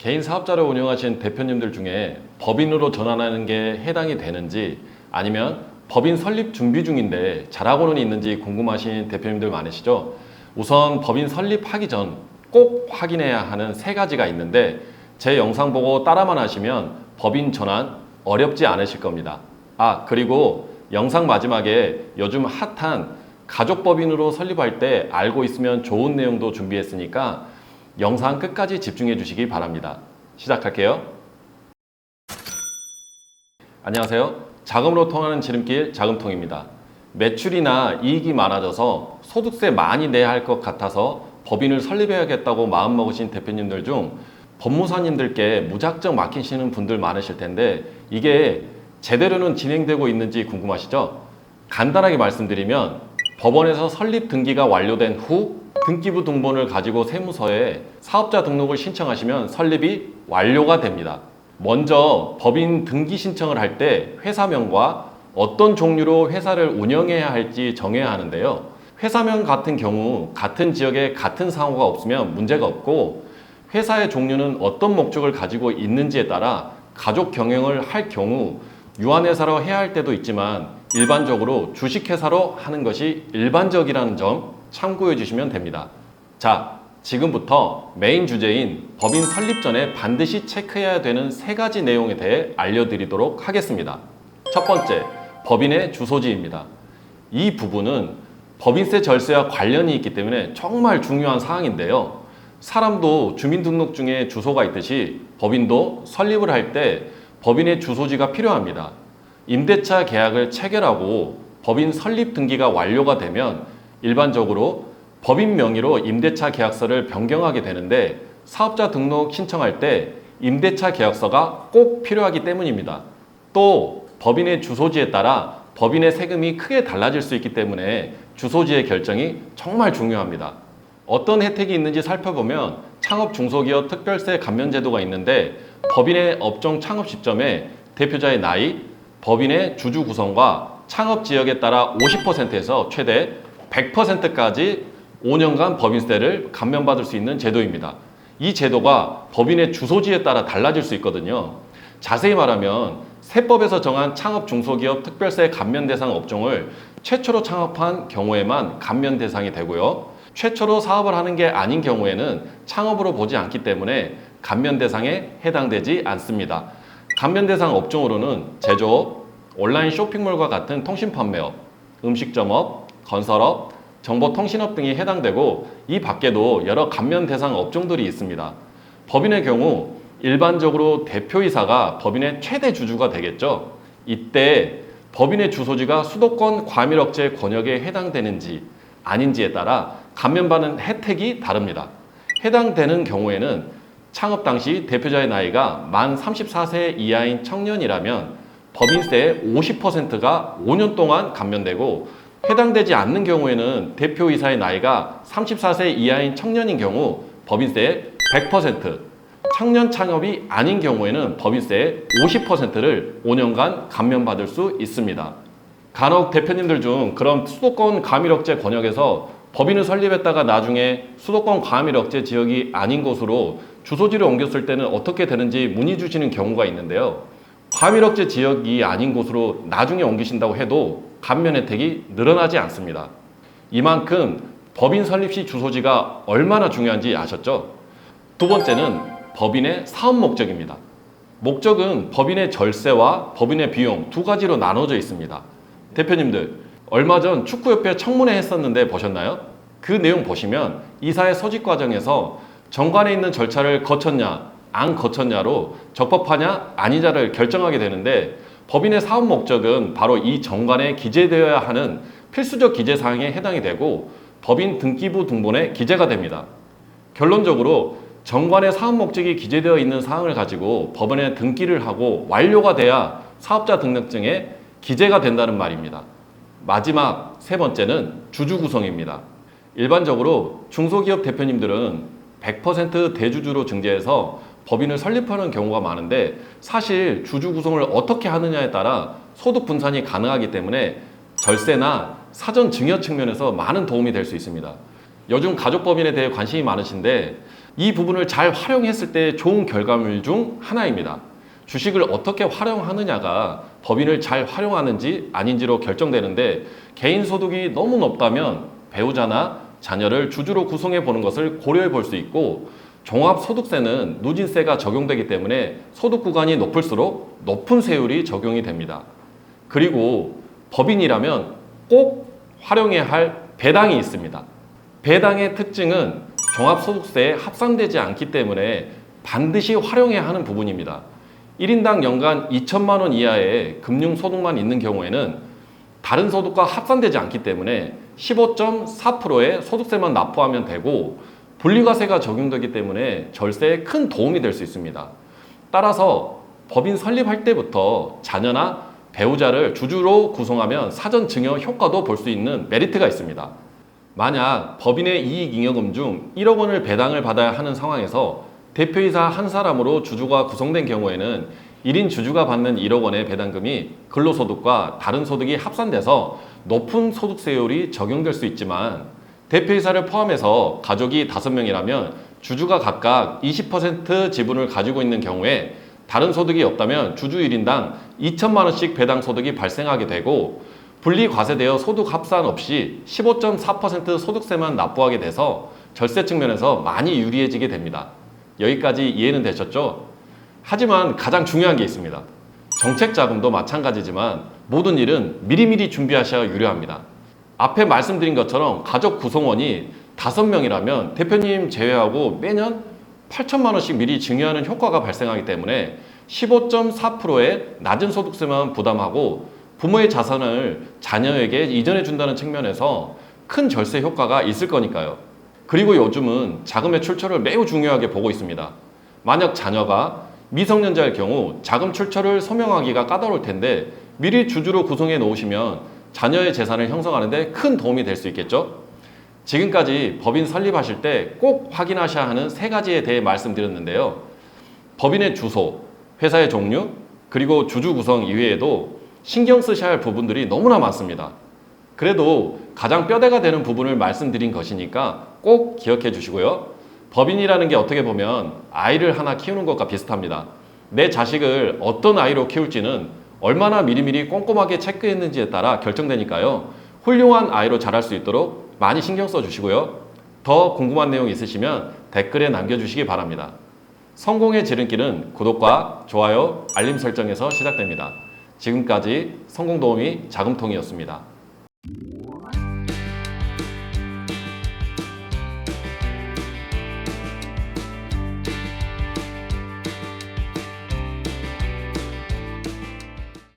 개인 사업자를 운영하신 대표님들 중에 법인으로 전환하는 게 해당이 되는지 아니면 법인 설립 준비 중인데 잘하고는 있는지 궁금하신 대표님들 많으시죠? 우선 법인 설립하기 전 꼭 확인해야 하는 세 가지가 있는데 제 영상 보고 따라만 하시면 법인 전환 어렵지 않으실 겁니다. 그리고 영상 마지막에 요즘 핫한 가족법인으로 설립할 때 알고 있으면 좋은 내용도 준비했으니까 영상 끝까지 집중해 주시기 바랍니다. 시작할게요. 안녕하세요. 자금으로 통하는 지름길 자금통입니다. 매출이나 이익이 많아져서 소득세 많이 내야 할 것 같아서 법인을 설립해야겠다고 마음먹으신 대표님들 중 법무사님들께 무작정 맡기시는 분들 많으실 텐데 이게 제대로는 진행되고 있는지 궁금하시죠? 간단하게 말씀드리면 법원에서 설립 등기가 완료된 후 등기부 등본을 가지고 세무서에 사업자 등록을 신청하시면 설립이 완료가 됩니다. 먼저 법인 등기 신청을 할 때 회사명과 어떤 종류로 회사를 운영해야 할지 정해야 하는데요. 회사명 같은 경우 같은 지역에 같은 상호가 없으면 문제가 없고 회사의 종류는 어떤 목적을 가지고 있는지에 따라 가족 경영을 할 경우 유한회사로 해야 할 때도 있지만 일반적으로 주식회사로 하는 것이 일반적이라는 점 참고해 주시면 됩니다. 자, 지금부터 메인 주제인 법인 설립 전에 반드시 체크해야 되는 세 가지 내용에 대해 알려드리도록 하겠습니다. 첫 번째, 법인의 주소지입니다. 이 부분은 법인세 절세와 관련이 있기 때문에 정말 중요한 사항인데요. 사람도 주민등록증에 주소가 있듯이 법인도 설립을 할 때 법인의 주소지가 필요합니다. 임대차 계약을 체결하고 법인 설립 등기가 완료가 되면 일반적으로 법인 명의로 임대차 계약서를 변경하게 되는데 사업자 등록 신청할 때 임대차 계약서가 꼭 필요하기 때문입니다. 또 법인의 주소지에 따라 법인의 세금이 크게 달라질 수 있기 때문에 주소지의 결정이 정말 중요합니다. 어떤 혜택이 있는지 살펴보면 창업 중소기업 특별세 감면 제도가 있는데 법인의 업종 창업 시점에 대표자의 나이, 법인의 주주 구성과 창업 지역에 따라 50%에서 최대 100%까지 5년간 법인세를 감면받을 수 있는 제도입니다. 이 제도가 법인의 주소지에 따라 달라질 수 있거든요. 자세히 말하면 세법에서 정한 창업 중소기업 특별세 감면 대상 업종을 최초로 창업한 경우에만 감면 대상이 되고요. 최초로 사업을 하는 게 아닌 경우에는 창업으로 보지 않기 때문에 감면 대상에 해당되지 않습니다. 감면 대상 업종으로는 제조업, 온라인 쇼핑몰과 같은 통신 판매업, 음식점업, 건설업, 정보통신업 등이 해당되고 이 밖에도 여러 감면 대상 업종들이 있습니다. 법인의 경우 일반적으로 대표이사가 법인의 최대 주주가 되겠죠. 이때 법인의 주소지가 수도권 과밀억제 권역에 해당되는지 아닌지에 따라 감면받는 혜택이 다릅니다. 해당되는 경우에는 창업 당시 대표자의 나이가 만 34세 이하인 청년이라면 법인세의 50%가 5년 동안 감면되고 해당되지 않는 경우에는 대표이사의 나이가 34세 이하인 청년인 경우 법인세의 100%, 청년 창업이 아닌 경우에는 법인세의 50%를 5년간 감면받을 수 있습니다. 간혹 대표님들 중 그럼 수도권 과밀억제 권역에서 법인을 설립했다가 나중에 수도권 과밀억제 지역이 아닌 곳으로 주소지를 옮겼을 때는 어떻게 되는지 문의 주시는 경우가 있는데요. 과밀억제 지역이 아닌 곳으로 나중에 옮기신다고 해도 감면 혜택이 늘어나지 않습니다. 이만큼 법인 설립 시 주소지가 얼마나 중요한지 아셨죠? 두 번째는 법인의 사업 목적입니다. 목적은 법인의 절세와 법인의 비용 두 가지로 나눠져 있습니다. 대표님들, 얼마 전 축구협회 청문회 했었는데 보셨나요? 그 내용 보시면 이사의 소집 과정에서 정관에 있는 절차를 거쳤냐, 안 거쳤냐로 적법하냐, 아니냐를 결정하게 되는데 법인의 사업 목적은 바로 이 정관에 기재되어야 하는 필수적 기재사항에 해당이 되고 법인 등기부 등본에 기재가 됩니다. 결론적으로 정관에 사업 목적이 기재되어 있는 사항을 가지고 법원에 등기를 하고 완료가 돼야 사업자 등록증에 기재가 된다는 말입니다. 마지막 세 번째는 주주 구성입니다. 일반적으로 중소기업 대표님들은 100% 대주주로 증제해서 법인을 설립하는 경우가 많은데 사실 주주 구성을 어떻게 하느냐에 따라 소득 분산이 가능하기 때문에 절세나 사전 증여 측면에서 많은 도움이 될 수 있습니다. 요즘 가족법인에 대해 관심이 많으신데 이 부분을 잘 활용했을 때 좋은 결과물 중 하나입니다. 주식을 어떻게 활용하느냐가 법인을 잘 활용하는지 아닌지로 결정되는데, 개인 소득이 너무 높다면 배우자나 자녀를 주주로 구성해 보는 것을 고려해 볼 수 있고, 종합소득세는 누진세가 적용되기 때문에 소득 구간이 높을수록 높은 세율이 적용이 됩니다. 그리고 법인이라면 꼭 활용해야 할 배당이 있습니다. 배당의 특징은 종합소득세에 합산되지 않기 때문에 반드시 활용해야 하는 부분입니다. 1인당 연간 2천만 원 이하의 금융소득만 있는 경우에는 다른 소득과 합산되지 않기 때문에 15.4%의 소득세만 납부하면 되고, 분리과세가 적용되기 때문에 절세에 큰 도움이 될 수 있습니다. 따라서 법인 설립할 때부터 자녀나 배우자를 주주로 구성하면 사전 증여 효과도 볼 수 있는 메리트가 있습니다. 만약 법인의 이익잉여금 중 1억 원을 배당을 받아야 하는 상황에서 대표이사 한 사람으로 주주가 구성된 경우에는 1인 주주가 받는 1억 원의 배당금이 근로소득과 다른 소득이 합산돼서 높은 소득세율이 적용될 수 있지만, 대표이사를 포함해서 가족이 5명이라면 주주가 각각 20% 지분을 가지고 있는 경우에 다른 소득이 없다면 주주 1인당 2천만 원씩 배당 소득이 발생하게 되고, 분리 과세되어 소득 합산 없이 15.4% 소득세만 납부하게 돼서 절세 측면에서 많이 유리해지게 됩니다. 여기까지 이해는 되셨죠? 하지만 가장 중요한 게 있습니다. 정책 자금도 마찬가지지만 모든 일은 미리미리 준비하셔야 유리합니다. 앞에 말씀드린 것처럼 가족 구성원이 5명이라면 대표님 제외하고 매년 8천만 원씩 미리 증여하는 효과가 발생하기 때문에 15.4%의 낮은 소득세만 부담하고 부모의 자산을 자녀에게 이전해 준다는 측면에서 큰 절세 효과가 있을 거니까요. 그리고 요즘은 자금의 출처를 매우 중요하게 보고 있습니다. 만약 자녀가 미성년자일 경우 자금 출처를 소명하기가 까다로울 텐데 미리 주주로 구성해 놓으시면 자녀의 재산을 형성하는 데 큰 도움이 될 수 있겠죠? 지금까지 법인 설립하실 때 꼭 확인하셔야 하는 3가지에 대해 말씀드렸는데요. 법인의 주소, 회사의 종류, 그리고 주주 구성 이외에도 신경 쓰셔야 할 부분들이 너무나 많습니다. 그래도 가장 뼈대가 되는 부분을 말씀드린 것이니까 꼭 기억해 주시고요. 법인이라는 게 어떻게 보면 아이를 하나 키우는 것과 비슷합니다. 내 자식을 어떤 아이로 키울지는 얼마나 미리미리 꼼꼼하게 체크했는지에 따라 결정되니까요. 훌륭한 아이로 자랄 수 있도록 많이 신경 써 주시고요. 더 궁금한 내용 있으시면 댓글에 남겨주시기 바랍니다. 성공의 지름길은 구독과 좋아요, 알림 설정에서 시작됩니다. 지금까지 성공도우미 자금통이었습니다.